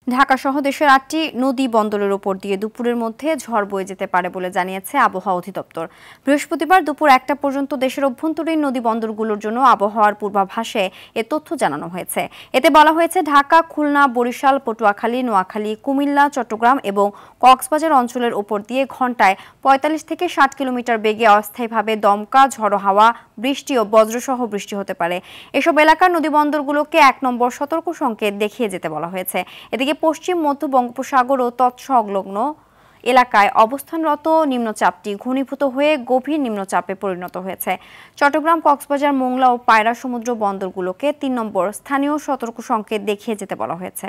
ঢাকা সহ দেশের ৮টি নদী বন্দরের ওপর দিয়ে দুপুরের মধ্যে ঝড় বয়ে যেতে পারে বলে জানিয়েছে আবহাওয়া অধিদপ্তর। বৃহস্পতিবার দুপুর ১টা পর্যন্ত দেশের অভ্যন্তরীণ নদী বন্দরগুলোর জন্য আবহাওয়ার পূর্বাভাসে এ তথ্য জানানো হয়েছে। এতে বলা হয়েছে ঢাকা, খুলনা, বরিশাল, পটুয়াখালী, নোয়াখালী, কুমিল্লা, চট্টগ্রাম এবং কক্সবাজার অঞ্চলের ওপর দিয়ে ঘন্টায় ৪৫ থেকে ৬০ কিলোমিটার বেগে অস্থায়ীভাবে দমকা ঝড়ো হাওয়া, বৃষ্টি ও বজ্রসহ বৃষ্টি হতে পারে। এসব এলাকার নদীবন্দরগুলোকে ১ নম্বর সতর্ক সংকেত দেখিয়ে যেতে বলা হয়েছে। এদিকে পশ্চিম মধ্য বঙ্গোপসাগর ও তৎসংলগ্ন এলাকায় অবস্থানরত নিম্নচাপটি ঘনীভূত হয়ে গভীর নিম্নচাপে পরিণত হয়েছে। চট্টগ্রাম, কক্সবাজার, মোংলা ও পায়রা সমুদ্র বন্দরগুলোকে ৩ নম্বর স্থানীয় সতর্ক সংকেত দেখিয়ে যেতে বলা হয়েছে।